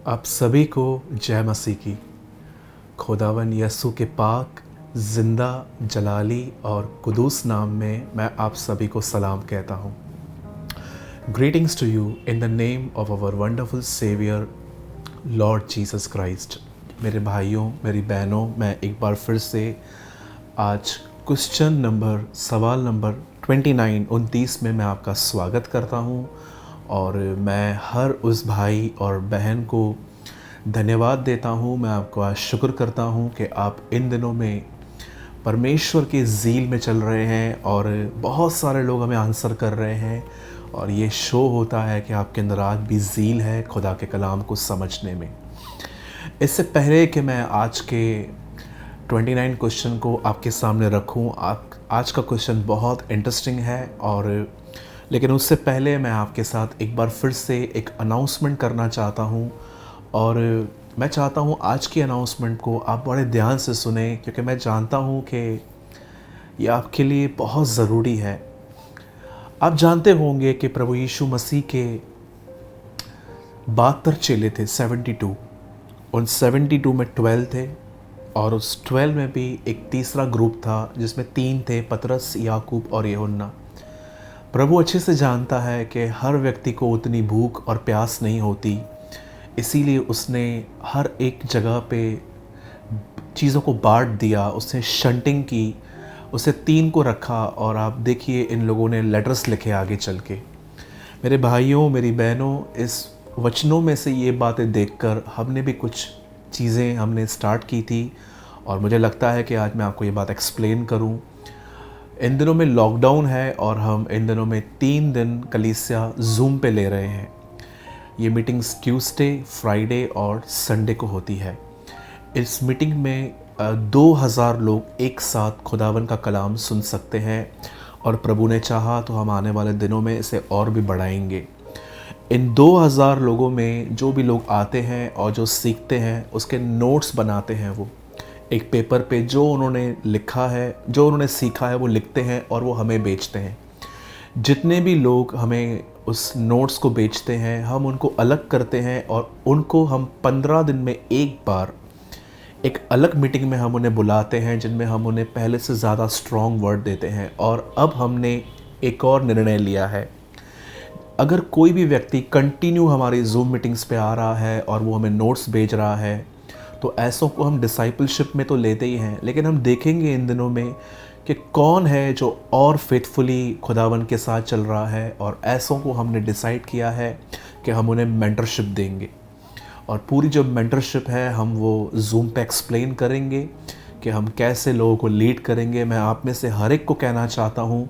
आप सभी को जय मसीह की। खुदावन यसु के पाक ज़िंदा जलाली और कुदूस नाम में मैं आप सभी को सलाम कहता हूँ। Greetings to you in the name of our wonderful saviour Lord Jesus Christ. मेरे भाइयों, मेरी बहनों, मैं एक बार फिर से आज सवाल नंबर 29 में मैं आपका स्वागत करता हूँ। और मैं हर उस भाई और बहन को धन्यवाद देता हूँ। मैं आपका शुक्र करता हूँ कि आप इन दिनों में परमेश्वर के ज़ील में चल रहे हैं और बहुत सारे लोग हमें आंसर कर रहे हैं। और ये शो होता है कि आपके अंदर आज भी ज़ील है खुदा के कलाम को समझने में। इससे पहले कि मैं आज के 29 क्वेश्चन को आपके सामने रखूं, आज का क्वेश्चन बहुत इंटरेस्टिंग है। लेकिन उससे पहले मैं आपके साथ एक बार फिर से एक अनाउंसमेंट करना चाहता हूं। और मैं चाहता हूं आज की अनाउंसमेंट को आप बड़े ध्यान से सुने, क्योंकि मैं जानता हूं कि ये आपके लिए बहुत ज़रूरी है। आप जानते होंगे कि प्रभु यीशु मसीह के 72 चेले थे, 72। उन 72 में 12 थे और उस 12 में भी एक तीसरा ग्रुप था जिसमें 3 थे, पतरस, याकूब और यूहन्ना। प्रभु अच्छे से जानता है कि हर व्यक्ति को उतनी भूख और प्यास नहीं होती, इसीलिए उसने हर एक जगह पे चीज़ों को बांट दिया, उसने शंटिंग की, उसे 3 को रखा। और आप देखिए इन लोगों ने लेटर्स लिखे आगे चल के। मेरे भाइयों, मेरी बहनों, इस वचनों में से ये बातें देखकर हमने भी कुछ चीज़ें हमने स्टार्ट की थी और मुझे लगता है कि आज मैं आपको ये बात एक्सप्लेन करूं। इन दिनों में लॉकडाउन है और हम इन दिनों में 3 दिन कलीसिया जूम पे ले रहे हैं। ये मीटिंग्स ट्यूसडे, फ्राइडे और संडे को होती है। इस मीटिंग में 2000 लोग एक साथ खुदावन का कलाम सुन सकते हैं और प्रभु ने चाहा तो हम आने वाले दिनों में इसे और भी बढ़ाएंगे। इन 2000 लोगों में जो भी लोग आते हैं और जो सीखते हैं उसके नोट्स बनाते हैं। वो एक पेपर पे जो उन्होंने लिखा है, जो उन्होंने सीखा है, वो लिखते हैं और वो हमें बेचते हैं। जितने भी लोग हमें उस नोट्स को बेचते हैं, हम उनको अलग करते हैं और उनको हम 15 दिन में एक बार एक अलग मीटिंग में हम उन्हें बुलाते हैं, जिनमें हम उन्हें पहले से ज़्यादा स्ट्रॉन्ग वर्ड देते हैं। और अब हमने एक और निर्णय लिया है, अगर कोई भी व्यक्ति कंटिन्यू हमारी जूम मीटिंग्स पे आ रहा है और वो हमें नोट्स भेज रहा है, तो ऐसों को हम डिसाइपलशिप में तो लेते ही हैं, लेकिन हम देखेंगे इन दिनों में कि कौन है जो और फेथफुली खुदावन के साथ चल रहा है। और ऐसों को हमने डिसाइड किया है कि हम उन्हें मेंटरशिप देंगे। और पूरी जो मेंटरशिप है हम वो जूम पे एक्सप्लेन करेंगे कि हम कैसे लोगों को लीड करेंगे। मैं आप में से हर एक को कहना चाहता हूँ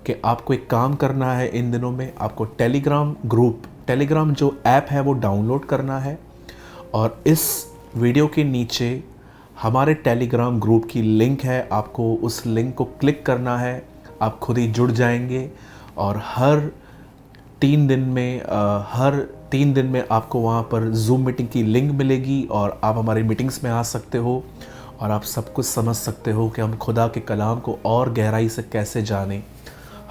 कि आपको एक काम करना है इन दिनों में, आपको टेलीग्राम जो ऐप है वो डाउनलोड करना है। और इस वीडियो के नीचे हमारे टेलीग्राम ग्रुप की लिंक है, आपको उस लिंक को क्लिक करना है। आप खुद ही जुड़ जाएंगे और हर 3 दिन में आपको वहाँ पर जूम मीटिंग की लिंक मिलेगी और आप हमारी मीटिंग्स में आ सकते हो और आप सब कुछ समझ सकते हो कि हम खुदा के कलाम को और गहराई से कैसे जानें।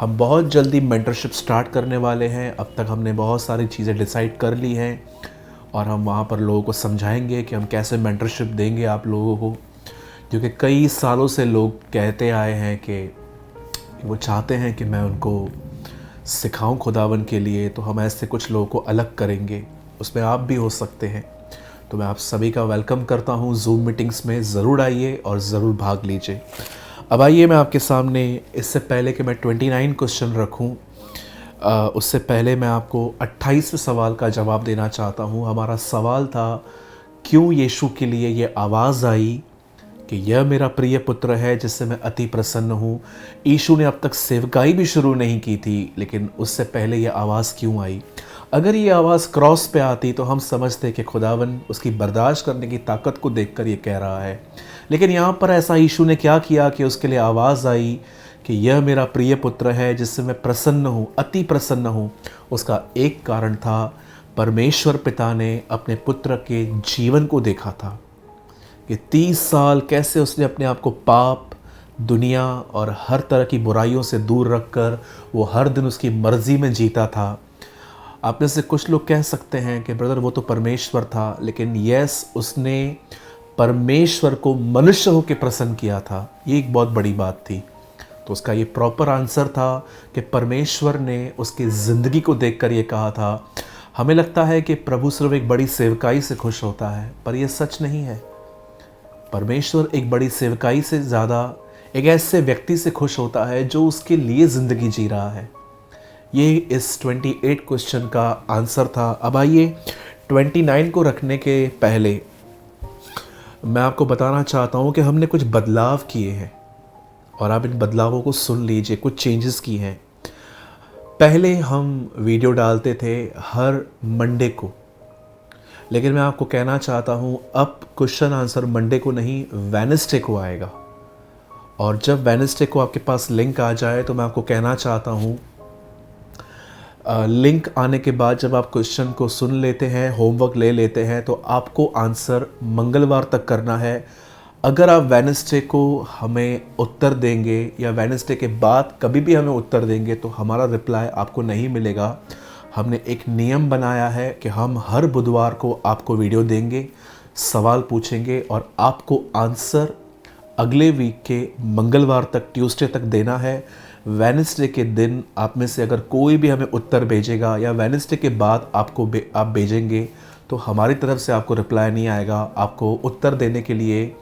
हम बहुत जल्दी मेंटरशिप स्टार्ट करने वाले हैं। अब तक हमने बहुत सारी चीज़ें डिसाइड कर ली हैं और हम वहाँ पर लोगों को समझाएंगे कि हम कैसे मेंटरशिप देंगे आप लोगों को, क्योंकि कई सालों से लोग कहते आए हैं कि वो चाहते हैं कि मैं उनको सिखाऊं खुदावन के लिए। तो हम ऐसे कुछ लोगों को अलग करेंगे, उसमें आप भी हो सकते हैं। तो मैं आप सभी का वेलकम करता हूं जूम मीटिंग्स में। ज़रूर आइए और ज़रूर भाग लीजिए। अब आइए मैं आपके सामने, इससे पहले कि मैं 29 क्वेश्चन रखूं, उससे पहले मैं आपको 28वें सवाल का जवाब देना चाहता हूं। हमारा सवाल था, क्यों यीशु के लिए ये आवाज़ आई कि यह मेरा प्रिय पुत्र है जिससे मैं अति प्रसन्न हूँ। यीशु ने अब तक सेवकाई भी शुरू नहीं की थी, लेकिन उससे पहले यह आवाज़ क्यों आई? अगर ये आवाज़ क्रॉस पे आती तो हम समझते कि खुदावन उसकी बर्दाश्त करने की ताकत को देखकर ये कह रहा है। लेकिन यहाँ पर ऐसा यीशु ने क्या किया कि उसके लिए आवाज़ आई कि यह मेरा प्रिय पुत्र है जिससे मैं प्रसन्न हूँ, अति प्रसन्न हूँ। उसका एक कारण था, परमेश्वर पिता ने अपने पुत्र के जीवन को देखा था कि 30 साल कैसे उसने अपने आप को पाप, दुनिया और हर तरह की बुराइयों से दूर रखकर वो हर दिन उसकी मर्ज़ी में जीता था। आप में से कुछ लोग कह सकते हैं कि ब्रदर वो तो परमेश्वर था, लेकिन यस, उसने परमेश्वर को मनुष्य होकर प्रसन्न किया था। ये एक बहुत बड़ी बात थी। तो उसका ये प्रॉपर आंसर था कि परमेश्वर ने उसकी ज़िंदगी को देखकर ये कहा था। हमें लगता है कि प्रभु सिर्फ एक बड़ी सेवकाई से खुश होता है, पर यह सच नहीं है। परमेश्वर एक बड़ी सेवकाई से ज़्यादा एक ऐसे व्यक्ति से खुश होता है जो उसके लिए ज़िंदगी जी रहा है। ये इस 28 क्वेश्चन का आंसर था। अब आइए 29 को रखने के पहले मैं आपको बताना चाहता हूँ कि हमने कुछ बदलाव किए हैं और आप इन बदलावों को सुन लीजिए। कुछ चेंजेस की हैं। पहले हम वीडियो डालते थे हर मंडे को, लेकिन मैं आपको कहना चाहता हूँ अब क्वेश्चन आंसर मंडे को नहीं, वेडनेसडे को आएगा। और जब वेडनेसडे को आपके पास लिंक आ जाए तो मैं आपको कहना चाहता हूँ, लिंक आने के बाद जब आप क्वेश्चन को सुन लेते हैं, होमवर्क ले लेते हैं, तो आपको आंसर मंगलवार तक करना है। अगर आप वेडनेसडे को हमें उत्तर देंगे या वेडनेसडे के बाद कभी भी हमें उत्तर देंगे तो हमारा रिप्लाई आपको नहीं मिलेगा। हमने एक नियम बनाया है कि हम हर बुधवार को आपको वीडियो देंगे, सवाल पूछेंगे और आपको आंसर अगले वीक के मंगलवार तक, ट्यूसडे तक देना है। वेडनेसडे के दिन आप में से अगर कोई भी हमें उत्तर भेजेगा या वेडनेसडे के बाद आप भेजेंगे तो हमारी तरफ से आपको रिप्लाई नहीं आएगा। आपको उत्तर देने के लिए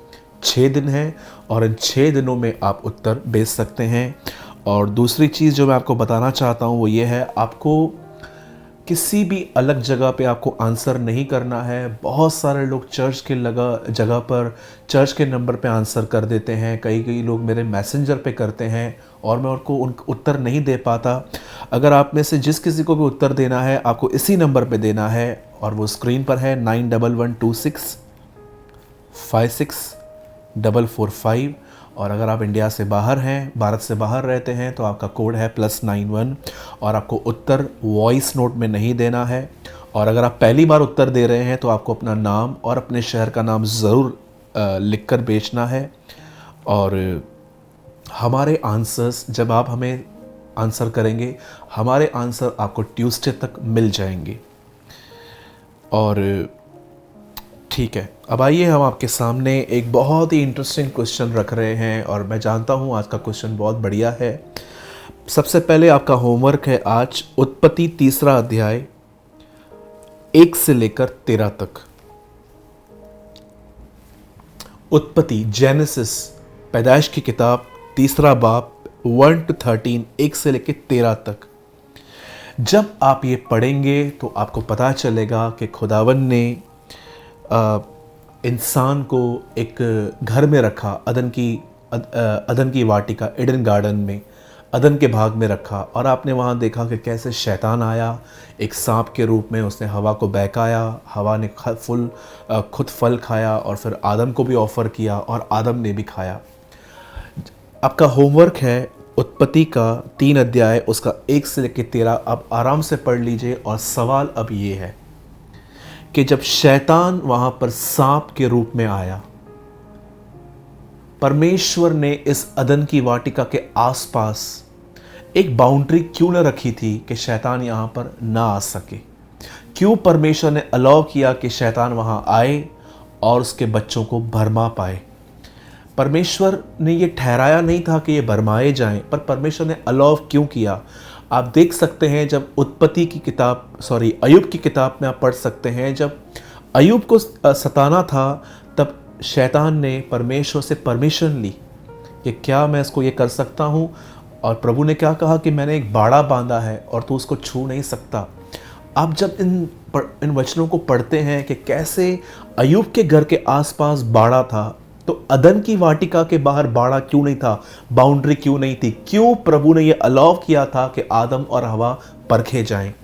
6 दिन है और इन 6 दिनों में आप उत्तर भेज सकते हैं। और दूसरी चीज़ जो मैं आपको बताना चाहता हूँ वो ये है, आपको किसी भी अलग जगह पे आपको आंसर नहीं करना है। बहुत सारे लोग चर्च के जगह पर चर्च के नंबर पे आंसर कर देते हैं। कई लोग मेरे मैसेंजर पे करते हैं और मैं उनको उत्तर नहीं दे पाता। अगर आप में से जिस किसी को भी उत्तर देना है आपको इसी नंबर पे देना है और वो स्क्रीन पर है 9112656445। और अगर आप इंडिया से बाहर हैं, भारत से बाहर रहते हैं, तो आपका कोड है +91 और आपको उत्तर वॉइस नोट में नहीं देना है। और अगर आप पहली बार उत्तर दे रहे हैं तो आपको अपना नाम और अपने शहर का नाम ज़रूर लिखकर भेजना है। और हमारे आंसर्स जब आप हमें आंसर करेंगे, हमारे आंसर आपको ट्यूसडे तक मिल जाएंगे। और ठीक है, अब आइए हम आपके सामने एक बहुत ही इंटरेस्टिंग क्वेश्चन रख रहे हैं और मैं जानता हूँ आज का क्वेश्चन बहुत बढ़िया है। सबसे पहले आपका होमवर्क है आज उत्पत्ति 3 अध्याय 1 से लेकर 13 तक। उत्पत्ति जेनेसिस पैदाइश की किताब 3 बाब 1 to 13 1 से लेकर 13 तक। जब आप ये पढ़ेंगे तो आपको पता चलेगा कि खुदावन ने इंसान को एक घर में रखा, अदन की वाटिका, एडन गार्डन में, अदन के भाग में रखा। और आपने वहाँ देखा कि कैसे शैतान आया एक सांप के रूप में, उसने हवा को बहकाया, हवा ने खुद फल खाया और फिर आदम को भी ऑफ़र किया और आदम ने भी खाया। आपका होमवर्क है उत्पत्ति का 3 अध्याय उसका 1 से लेकर 13। आप आराम से पढ़ लीजिए। और सवाल अब ये है कि जब शैतान वहां पर सांप के रूप में आया, परमेश्वर ने इस अदन की वाटिका के आसपास एक बाउंड्री क्यों न रखी थी कि शैतान यहां पर ना आ सके? क्यों परमेश्वर ने अलाउ किया कि शैतान वहां आए और उसके बच्चों को भरमा पाए? परमेश्वर ने ये ठहराया नहीं था कि ये भरमाए जाएं, पर परमेश्वर ने अलाउ क्यों किया? आप देख सकते हैं जब उत्पत्ति की किताब अय्यूब की किताब में आप पढ़ सकते हैं, जब अय्यूब को सताना था तब शैतान ने परमेश्वर से परमिशन ली कि क्या मैं इसको ये कर सकता हूँ। और प्रभु ने क्या कहा कि मैंने एक बाड़ा बांधा है और तू उसको छू नहीं सकता। आप जब इन वचनों को पढ़ते हैं कि कैसे अय्यूब के घर के आसपास बाड़ा था, तो अदन की वाटिका के बाहर बाड़ा क्यों नहीं था? बाउंड्री क्यों नहीं थी? क्यों प्रभु ने यह अलाउ किया था कि आदम और हवा परखे जाएं?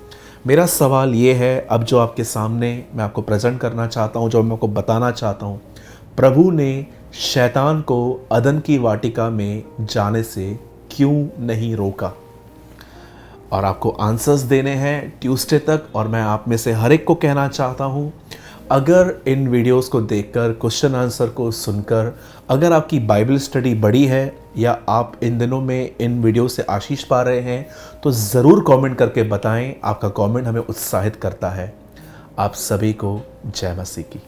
मेरा सवाल ये है अब जो आपके सामने मैं आपको प्रेजेंट करना चाहता हूँ, जो मैं आपको बताना चाहता हूँ, प्रभु ने शैतान को अदन की वाटिका में जाने से क्यों नहीं रोका? और आपको आंसर्स देने हैं ट्यूसडे तक। और मैं आप में से हर एक को कहना चाहता हूँ, अगर इन वीडियोस को देखकर, क्वेश्चन आंसर को सुनकर अगर आपकी बाइबल स्टडी बढ़ी है या आप इन दिनों में इन वीडियो से आशीष पा रहे हैं, तो ज़रूर कमेंट करके बताएं। आपका कमेंट हमें उत्साहित करता है। आप सभी को जय मसीह की।